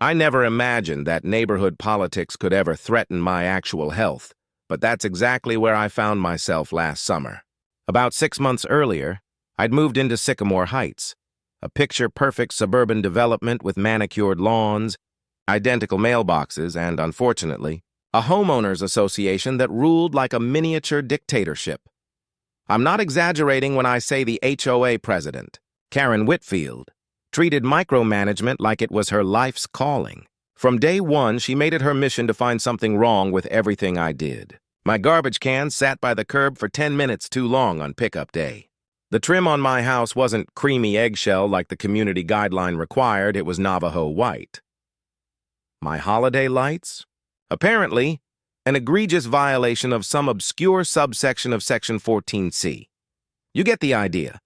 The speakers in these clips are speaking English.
I never imagined that neighborhood politics could ever threaten my actual health, but that's exactly where I found myself last summer. About 6 months earlier, I'd moved into Sycamore Heights, a picture-perfect suburban development with manicured lawns, identical mailboxes, and, unfortunately, a homeowners association that ruled like a miniature dictatorship. I'm not exaggerating when I say the HOA president, Karen Whitfield, treated micromanagement like it was her life's calling. From day one, she made it her mission to find something wrong with everything I did. My garbage can sat by the curb for 10 minutes too long on pickup day. The trim on my house wasn't creamy eggshell like the community guideline required, it was Navajo white. My holiday lights? Apparently, an egregious violation of some obscure subsection of Section 14C. You get the idea.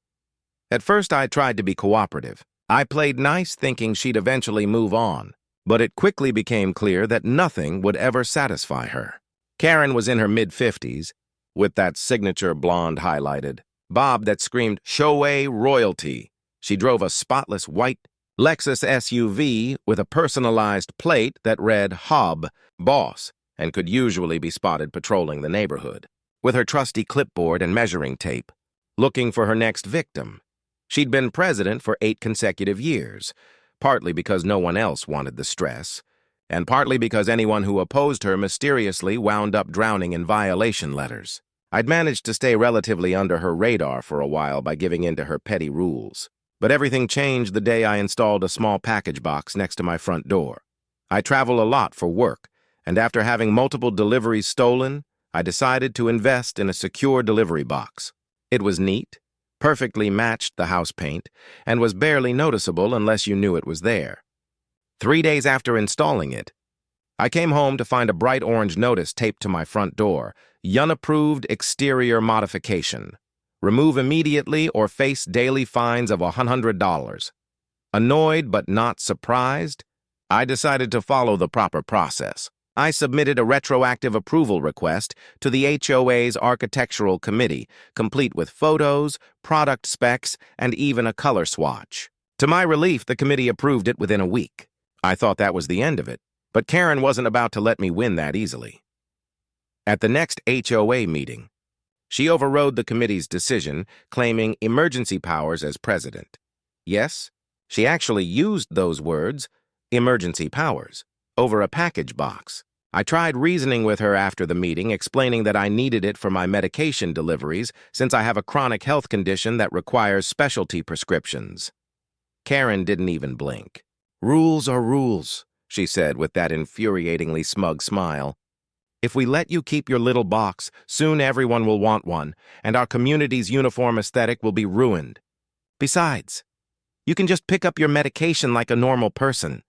At first, I tried to be cooperative. I played nice thinking she'd eventually move on, but it quickly became clear that nothing would ever satisfy her. Karen was in her mid-50s, with that signature blonde highlighted bob that screamed HOA royalty. She drove a spotless white Lexus SUV with a personalized plate that read Hob, Boss, and could usually be spotted patrolling the neighborhood, with her trusty clipboard and measuring tape, looking for her next victim. She'd been president for 8 consecutive years, partly because no one else wanted the stress, and partly because anyone who opposed her mysteriously wound up drowning in violation letters. I'd managed to stay relatively under her radar for a while by giving in to her petty rules. But everything changed the day I installed a small package box next to my front door. I travel a lot for work, and after having multiple deliveries stolen, I decided to invest in a secure delivery box. It was neat, perfectly matched the house paint, and was barely noticeable unless you knew it was there. 3 days after installing it, I came home to find a bright orange notice taped to my front door, "Unapproved exterior modification. Remove immediately or face daily fines of $100. Annoyed but not surprised, I decided to follow the proper process. I submitted a retroactive approval request to the HOA's Architectural Committee, complete with photos, product specs, and even a color swatch. To my relief, the committee approved it within a week. I thought that was the end of it, but Karen wasn't about to let me win that easily. At the next HOA meeting, she overrode the committee's decision, claiming emergency powers as president. Yes, she actually used those words, emergency powers, over a package box. I tried reasoning with her after the meeting, explaining that I needed it for my medication deliveries since I have a chronic health condition that requires specialty prescriptions. Karen didn't even blink. "Rules are rules," she said with that infuriatingly smug smile. "If we let you keep your little box, soon everyone will want one, and our community's uniform aesthetic will be ruined. Besides, you can just pick up your medication like a normal person."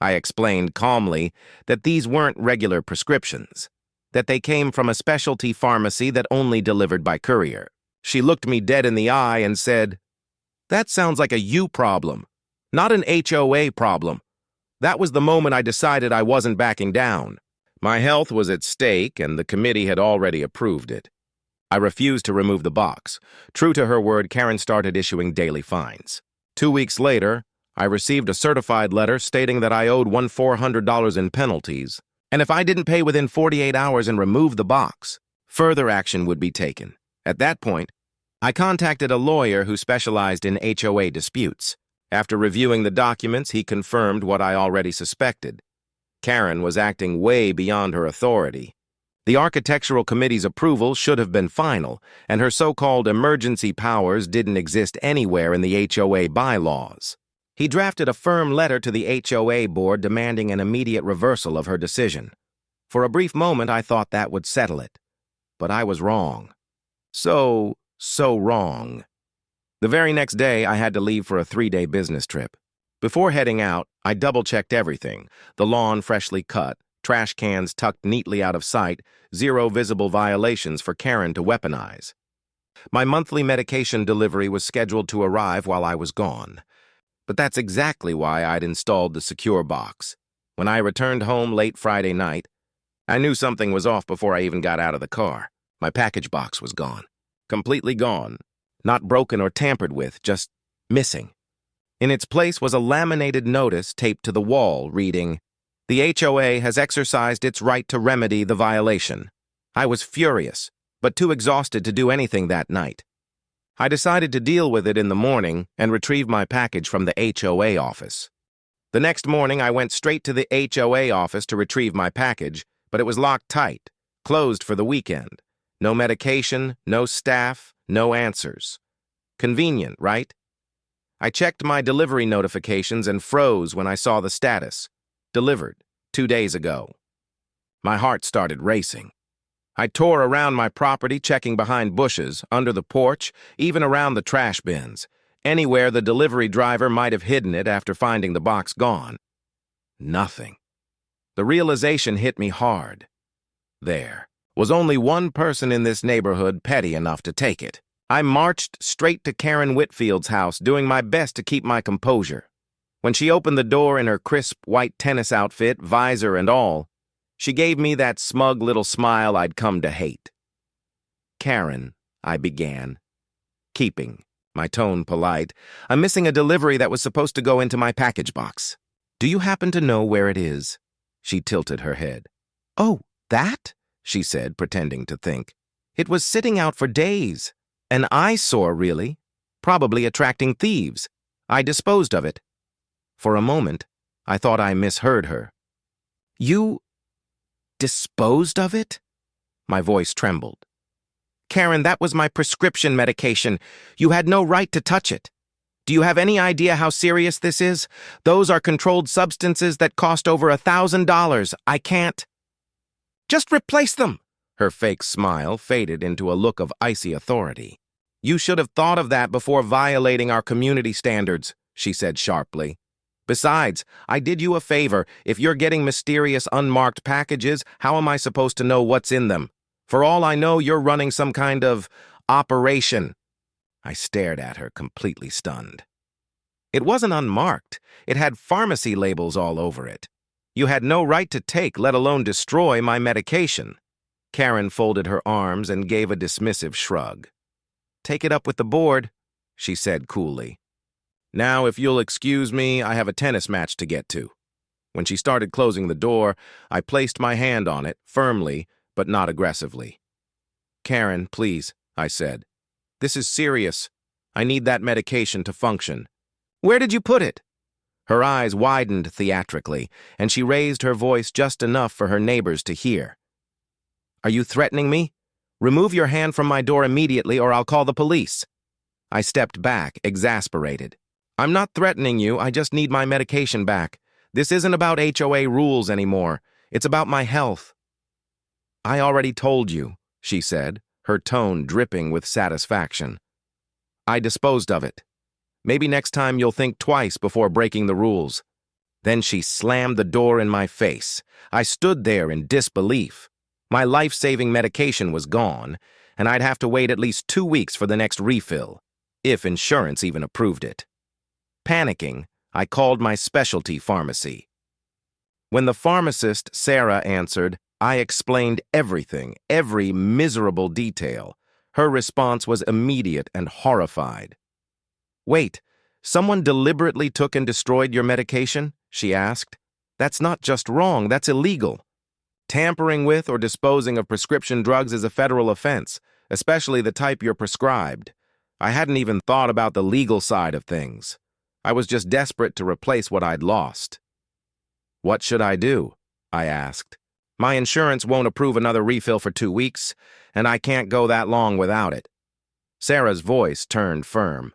I explained calmly that these weren't regular prescriptions, that they came from a specialty pharmacy that only delivered by courier. She looked me dead in the eye and said, "That sounds like a you problem, not an HOA problem." That was the moment I decided I wasn't backing down. My health was at stake, and the committee had already approved it. I refused to remove the box. True to her word, Karen started issuing daily fines. 2 weeks later, I received a certified letter stating that I owed $400 in penalties, and if I didn't pay within 48 hours and remove the box, further action would be taken. At that point, I contacted a lawyer who specialized in HOA disputes. After reviewing the documents, he confirmed what I already suspected. Karen was acting way beyond her authority. The Architectural Committee's approval should have been final, and her so-called emergency powers didn't exist anywhere in the HOA bylaws. He drafted a firm letter to the HOA board demanding an immediate reversal of her decision. For a brief moment, I thought that would settle it. But I was wrong. So wrong. The very next day, I had to leave for a 3-day business trip. Before heading out, I double-checked everything. The lawn freshly cut, trash cans tucked neatly out of sight, 0 visible violations for Karen to weaponize. My monthly medication delivery was scheduled to arrive while I was gone. But that's exactly why I'd installed the secure box. When I returned home late Friday night, I knew something was off before I even got out of the car. My package box was gone. Completely gone. Not broken or tampered with, just missing. In its place was a laminated notice taped to the wall reading, "The HOA has exercised its right to remedy the violation." I was furious, but too exhausted to do anything that night. I decided to deal with it in the morning and retrieve my package from the HOA office. The next morning, I went straight to the HOA office to retrieve my package, but it was locked tight, closed for the weekend. No medication, no staff, no answers. Convenient, right? I checked my delivery notifications and froze when I saw the status. Delivered 2 days ago. My heart started racing. I tore around my property, checking behind bushes, under the porch, even around the trash bins, anywhere the delivery driver might have hidden it after finding the box gone. Nothing. The realization hit me hard. There was only one person in this neighborhood petty enough to take it. I marched straight to Karen Whitfield's house, doing my best to keep my composure. When she opened the door in her crisp white tennis outfit, visor and all, she gave me that smug little smile I'd come to hate. "Karen," I began, keeping my tone polite, "I'm missing a delivery that was supposed to go into my package box. Do you happen to know where it is?" She tilted her head. "Oh, that?" she said, pretending to think. "It was sitting out for days. An eyesore, really. Probably attracting thieves. I disposed of it." For a moment, I thought I misheard her. "You disposed of it?" My voice trembled. "Karen, that was my prescription medication. You had no right to touch it. Do you have any idea how serious this is? Those are controlled substances that cost over $1,000. I can't." "Just replace them." Her fake smile faded into a look of icy authority. "You should have thought of that before violating our community standards," she said sharply. "Besides, I did you a favor. If you're getting mysterious unmarked packages, how am I supposed to know what's in them? For all I know, you're running some kind of operation." I stared at her, completely stunned. "It wasn't unmarked. It had pharmacy labels all over it. You had no right to take, let alone destroy, my medication." Karen folded her arms and gave a dismissive shrug. "Take it up with the board," she said coolly. "Now, if you'll excuse me, I have a tennis match to get to." When she started closing the door, I placed my hand on it, firmly, but not aggressively. "Karen, please," I said. "This is serious. I need that medication to function." "Where did you put it?" Her eyes widened theatrically, and she raised her voice just enough for her neighbors to hear. "Are you threatening me? Remove your hand from my door immediately or I'll call the police." I stepped back, exasperated. "I'm not threatening you, I just need my medication back. This isn't about HOA rules anymore. It's about my health." "I already told you," she said, her tone dripping with satisfaction. "I disposed of it. Maybe next time you'll think twice before breaking the rules." Then she slammed the door in my face. I stood there in disbelief. My life-saving medication was gone, and I'd have to wait at least 2 weeks for the next refill, if insurance even approved it. Panicking, I called my specialty pharmacy. When the pharmacist, Sarah, answered, I explained everything, every miserable detail. Her response was immediate and horrified. "Wait, someone deliberately took and destroyed your medication?" she asked. "That's not just wrong, that's illegal. Tampering with or disposing of prescription drugs is a federal offense, especially the type you're prescribed. I hadn't even thought about the legal side of things. I was just desperate to replace what I'd lost." "What should I do?" I asked. "My insurance won't approve another refill for 2 weeks, and I can't go that long without it." Sarah's voice turned firm.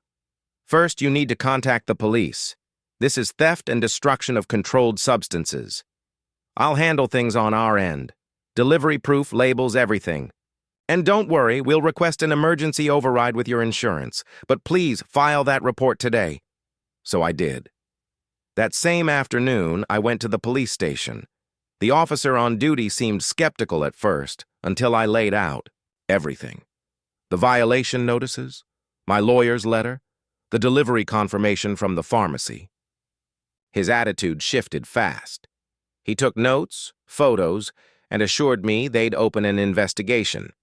"First, you need to contact the police. This is theft and destruction of controlled substances. I'll handle things on our end. Delivery proof, labels, everything. And don't worry, we'll request an emergency override with your insurance, but please file that report today." So I did. That same afternoon, I went to the police station. The officer on duty seemed skeptical at first, until I laid out everything. The violation notices, my lawyer's letter, the delivery confirmation from the pharmacy. His attitude shifted fast. He took notes, photos, and assured me they'd open an investigation.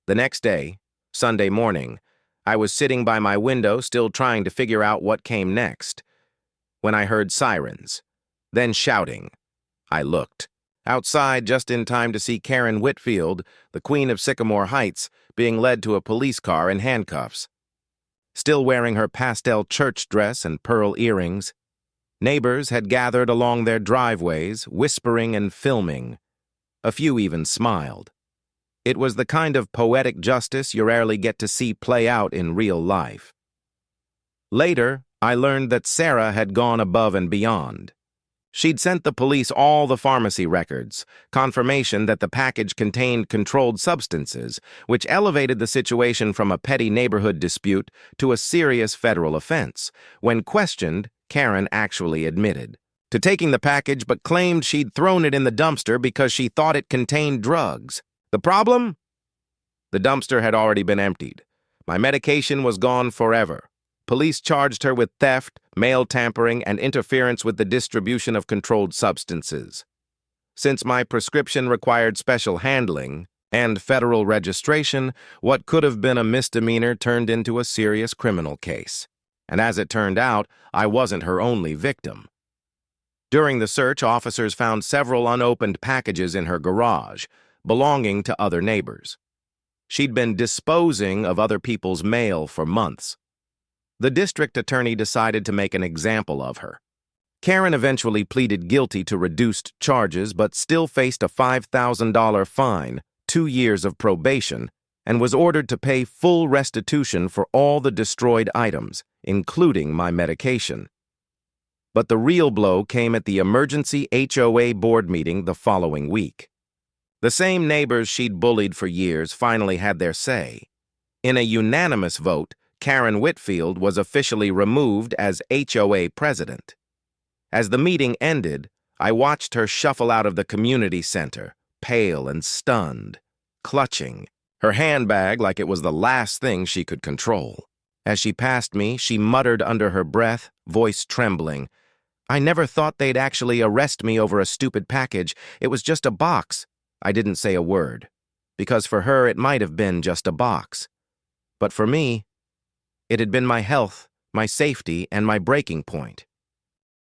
The next day, Sunday morning, I was sitting by my window still trying to figure out what came next, when I heard sirens, then shouting. I looked. Outside, just in time to see Karen Whitfield, the Queen of Sycamore Heights, being led to a police car in handcuffs. Still wearing her pastel church dress and pearl earrings, neighbors had gathered along their driveways, whispering and filming. A few even smiled. It was the kind of poetic justice you rarely get to see play out in real life. Later, I learned that Sarah had gone above and beyond. She'd sent the police all the pharmacy records, confirmation that the package contained controlled substances, which elevated the situation from a petty neighborhood dispute to a serious federal offense. When questioned, Karen actually admitted to taking the package but claimed she'd thrown it in the dumpster because she thought it contained drugs. The problem? The dumpster had already been emptied. My medication was gone forever. Police charged her with theft, mail tampering, and interference with the distribution of controlled substances. Since my prescription required special handling and federal registration, what could have been a misdemeanor turned into a serious criminal case. And as it turned out, I wasn't her only victim. During the search, officers found several unopened packages in her garage, belonging to other neighbors. She'd been disposing of other people's mail for months. The district attorney decided to make an example of her. Karen eventually pleaded guilty to reduced charges but still faced a $5,000 fine, 2 years of probation, and was ordered to pay full restitution for all the destroyed items, including my medication. But the real blow came at the emergency HOA board meeting the following week. The same neighbors she'd bullied for years finally had their say. In a unanimous vote, Karen Whitfield was officially removed as HOA president. As the meeting ended, I watched her shuffle out of the community center, pale and stunned, clutching her handbag like it was the last thing she could control. As she passed me, she muttered under her breath, voice trembling, "I never thought they'd actually arrest me over a stupid package. It was just a box." I didn't say a word, because for her it might have been just a box. But for me, it had been my health, my safety, and my breaking point.